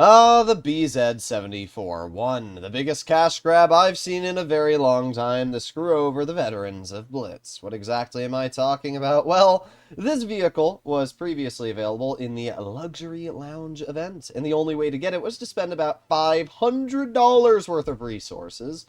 Ah, the BZ-74-1, the biggest cash grab I've seen in a very long time to screw over the veterans of Blitz. What exactly am I talking about? Well, this vehicle was previously available in the Luxury Lounge event, and the only way to get it was to spend about $500 worth of resources.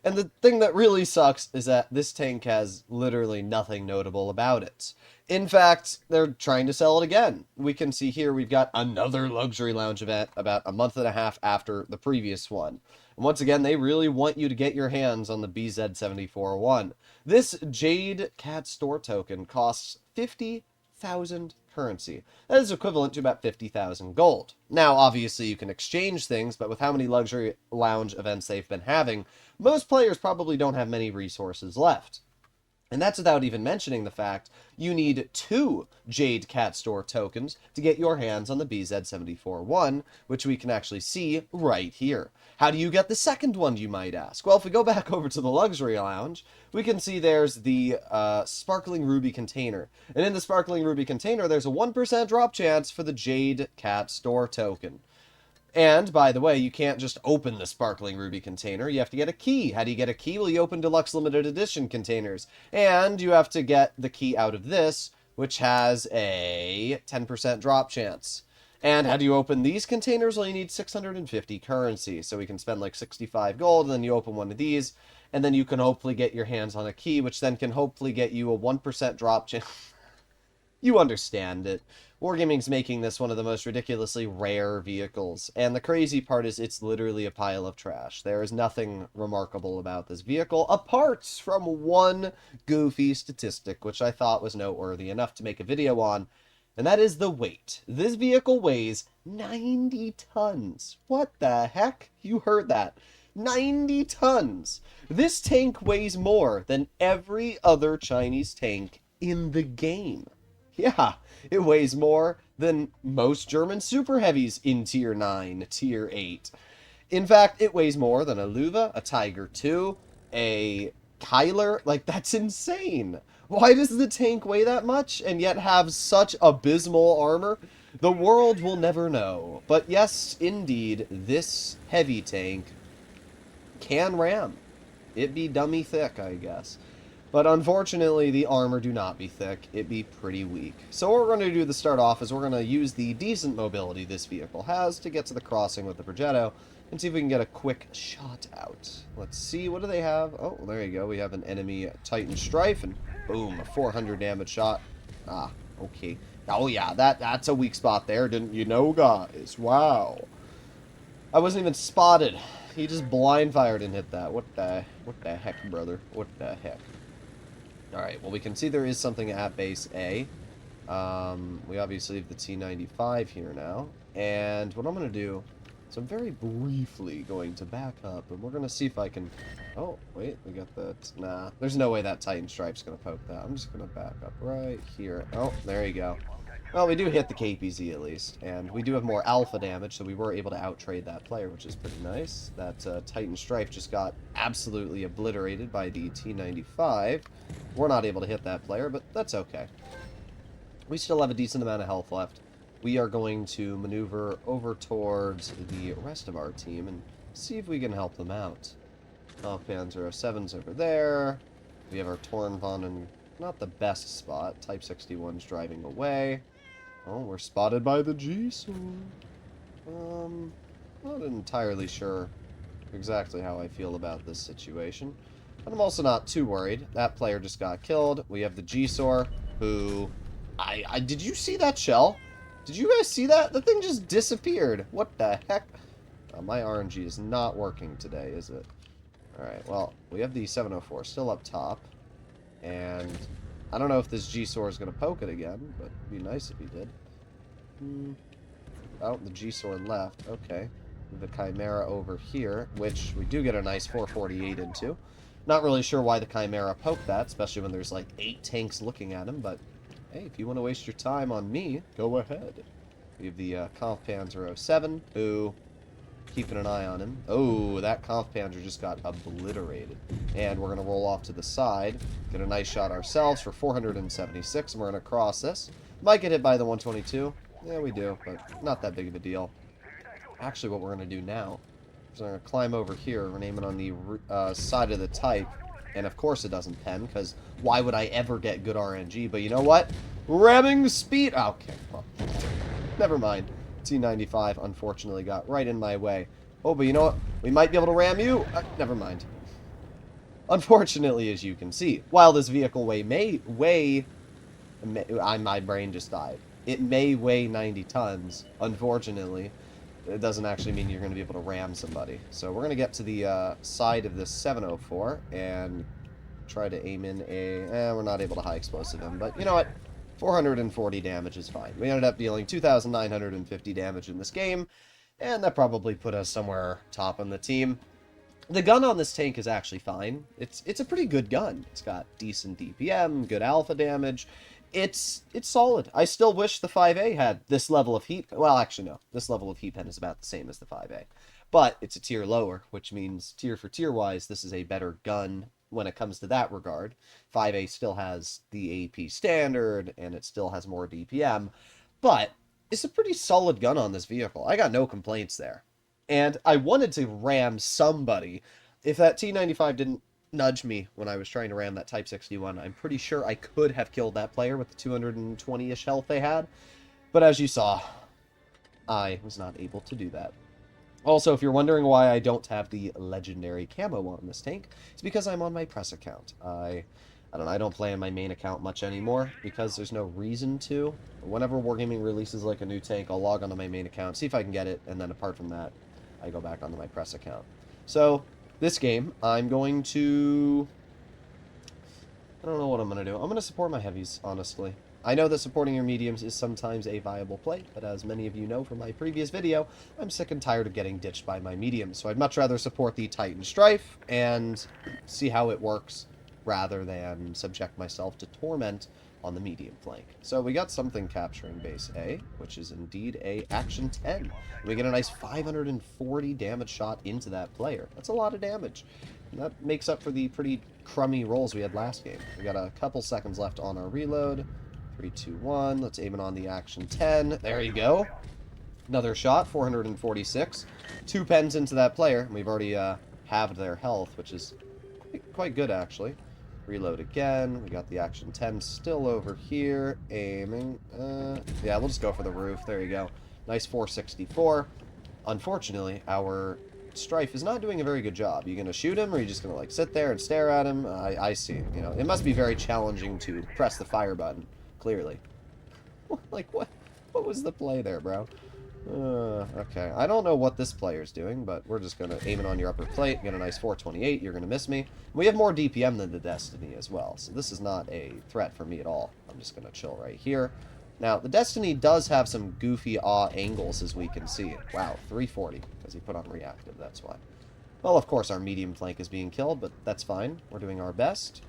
And the thing that really sucks is that this tank has literally nothing notable about it. In fact, they're trying to sell it again. We can see here we've got another luxury lounge event about a month and a half after the previous one. And once again, they really want you to get your hands on the BZ-74-1. This Jade Cat Store token costs 50,000 currency. That is equivalent to about 50,000 gold. Now, obviously, you can exchange things, but with how many luxury lounge events they've been having, most players probably don't have many resources left. And that's without even mentioning the fact you need 2 Jade Cat Store tokens to get your hands on the BZ-74-1, which we can actually see right here. How do you get the second one, you might ask? Well, if we go back over to the Luxury Lounge, we can see there's the Sparkling Ruby container. And in the Sparkling Ruby container, there's a 1% drop chance for the Jade Cat Store token. And, by the way, you can't just open the Sparkling Ruby container. You have to get a key. How do you get a key? Well, you open Deluxe Limited Edition containers. And you have to get the key out of this, which has a 10% drop chance. And how do you open these containers? Well, you need 650 currency. So we can spend like 65 gold, and then you open one of these, and then you can hopefully get your hands on a key, which then can hopefully get you a 1% drop chance. You understand it. Wargaming's making this one of the most ridiculously rare vehicles, and the crazy part is it's literally a pile of trash. There is nothing remarkable about this vehicle, apart from one goofy statistic, which I thought was noteworthy enough to make a video on, and that is the weight. This vehicle weighs 90 tons. What the heck? You heard that. 90 tons! This tank weighs more than every other Chinese tank in the game. Yeah, it weighs more than most German super heavies in Tier 9, Tier 8. In fact, it weighs more than a Luva, a Tiger II, a Kyler. Like, that's insane. Why does the tank weigh that much and yet have such abysmal armor? The world will never know. But yes, indeed, this heavy tank can ram. It be dummy thick, I guess. But unfortunately, the armor do not be thick. It be pretty weak. So what we're going to do to start off is we're going to use the decent mobility this vehicle has to get to the crossing with the Progetto and see if we can get a quick shot out. Let's see, what do they have? Oh, there you go. We have an enemy Titan Strife, and boom, a 400 damage shot. Ah, okay. Oh yeah, that's a weak spot there, didn't you know, guys? Wow. I wasn't even spotted. He just blind fired and hit that. What the heck, brother? What the heck? Alright, well, we can see there is something at base A. We obviously have the T-95 here now. And what I'm going to do is I'm very briefly going to back up, and we're going to see if I can... Oh, wait, we got the... Nah, there's no way that Titan Stripe's going to poke that. I'm just going to back up right here. Oh, there you go. Well, we do hit the KPZ at least, and we do have more alpha damage, so we were able to outtrade that player, which is pretty nice. That Titan Strife just got absolutely obliterated by the T-95. We're not able to hit that player, but that's okay. We still have a decent amount of health left. We are going to maneuver over towards the rest of our team and see if we can help them out. Panzer 07's over there. We have our Tornvon in not the best spot. Type 61's driving away. Oh, we're spotted by the G-Sword. Not entirely sure exactly how I feel about this situation. But I'm also not too worried. That player just got killed. We have the G-Sword, who... Did you see that shell? Did you guys see that? The thing just disappeared. What the heck? My RNG is not working today, is it? Alright, well, we have the 704 still up top. And I don't know if this G-Sword is going to poke it again, but it'd be nice if he did. Oh, the G-Sword left. Okay. The Chimera over here, which we do get a nice 448 into. Not really sure why the Chimera poked that, especially when there's like 8 tanks looking at him, but hey, if you want to waste your time on me, go ahead. We have the Kampfpanzer 07, who... keeping an eye on him. Oh, that Kampfpanzer just got obliterated. And we're going to roll off to the side, get a nice shot ourselves for 476, and we're going to cross this. Might get hit by the 122. Yeah, we do, but not that big of a deal. Actually, what we're going to do now is I'm going to climb over here. We're naming on the side of the type. And of course it doesn't pen, because why would I ever get good RNG? But you know what? Ramming speed. Okay, well, never mind. T95 unfortunately got right in my way. Oh, but you know what? We might be able to ram you. Never mind. Unfortunately, as you can see, while this vehicle my brain just died. It may weigh 90 tons. Unfortunately, it doesn't actually mean you're going to be able to ram somebody. So we're going to get to the side of this 704 and try to aim in a... we're not able to high explosive him, but you know what? 440 damage is fine. We ended up dealing 2,950 damage in this game, and that probably put us somewhere top on the team. The gun on this tank is actually fine. It's a pretty good gun. It's got decent DPM, good alpha damage. It's solid. I still wish the 5A had this level of heat. Well, actually, no. This level of heat pen is about the same as the 5A. But it's a tier lower, which means tier for tier wise, this is a better gun when it comes to that regard. 5A still has the AP standard, and it still has more DPM. But it's a pretty solid gun on this vehicle. I got no complaints there. And I wanted to ram somebody. If that T95 didn't nudge me when I was trying to ram that Type 61, I'm pretty sure I could have killed that player with the 220-ish health they had. But as you saw, I was not able to do that. Also, if you're wondering why I don't have the legendary camo on this tank, it's because I'm on my press account. I don't know, I don't play on my main account much anymore because there's no reason to. Whenever Wargaming releases like a new tank, I'll log onto my main account, see if I can get it, and then apart from that, I go back onto my press account. So, this game, I'm going to... I don't know what I'm going to do. I'm going to support my heavies, honestly. I know that supporting your mediums is sometimes a viable play, but as many of you know from my previous video, I'm sick and tired of getting ditched by my mediums, so I'd much rather support the Titan Strife and see how it works rather than subject myself to torment on the medium flank. So we got something capturing base A, which is indeed a action 10. And we get a nice 540 damage shot into that player. That's a lot of damage. And that makes up for the pretty crummy rolls we had last game. We got a couple seconds left on our reload. 3, 2, 1. Let's aim it on the action 10. There you go. Another shot, 446. 2 pens into that player. And we've already halved their health, which is quite good, actually. Reload again. We got the action 10 still over here. Aiming. Yeah, we'll just go for the roof. There you go. Nice 464. Unfortunately, our Strife is not doing a very good job. You gonna shoot him, or are you just gonna like sit there and stare at him? I see. You know, it must be very challenging to press the fire button. Clearly. Like what? What was the play there, bro? Okay. I don't know what this player's doing, but we're just going to aim it on your upper plate, get a nice 428, you're going to miss me. We have more DPM than the Destiny as well, so this is not a threat for me at all. I'm just going to chill right here. Now, the Destiny does have some goofy angles, as we can see. Wow, 340, because he put on reactive, that's why. Well, of course, our medium flank is being killed, but that's fine. We're doing our best.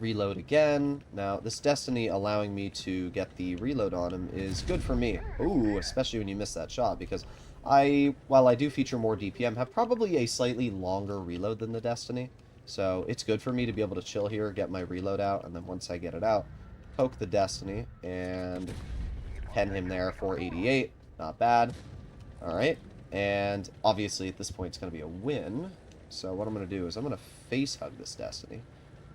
Reload again. Now, this Destiny allowing me to get the reload on him is good for me. Ooh, especially when you miss that shot, because while I do feature more DPM, have probably a slightly longer reload than the Destiny. So, it's good for me to be able to chill here, get my reload out, and then once I get it out, poke the Destiny, and pen him there, 488. Not bad. Alright. And, obviously, at this point, it's going to be a win. So, what I'm going to do is I'm going to face hug this Destiny.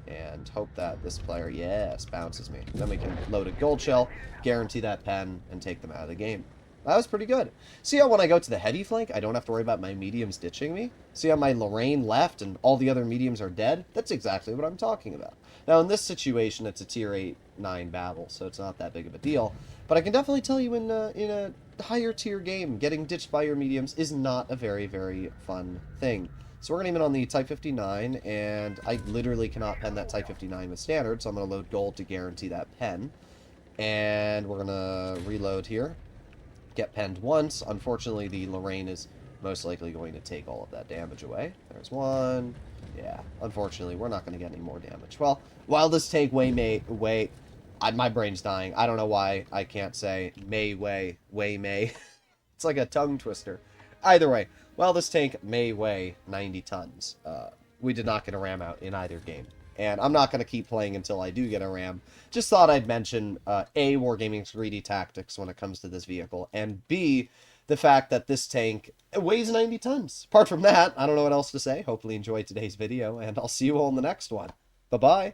And hope that this player, yes, bounces me. Then we can load a gold shell, guarantee that pen, and take them out of the game. That was pretty good. See how when I go to the heavy flank, I don't have to worry about my mediums ditching me? See how my Lorraine left and all the other mediums are dead? That's exactly what I'm talking about. Now, in this situation, it's a tier 8-9 battle, so it's not that big of a deal. But I can definitely tell you in a higher tier game, getting ditched by your mediums is not a very, very fun thing. So we're going to aim it on the Type 59, and I literally cannot pen that Type 59 with standard, so I'm going to load gold to guarantee that pen. And we're going to reload here. Get penned once. Unfortunately, the Lorraine is most likely going to take all of that damage away. There's one. Yeah, unfortunately, we're not going to get any more damage. Well, while this tank my brain's dying. I don't know why I can't say may. It's like a tongue twister. Either way, well, this tank may weigh 90 tons. We did not get a ram out in either game. And I'm not going to keep playing until I do get a ram. Just thought I'd mention, A, Wargaming's greedy tactics when it comes to this vehicle, and B, the fact that this tank weighs 90 tons. Apart from that, I don't know what else to say. Hopefully you enjoyed today's video, and I'll see you all in the next one. Bye-bye.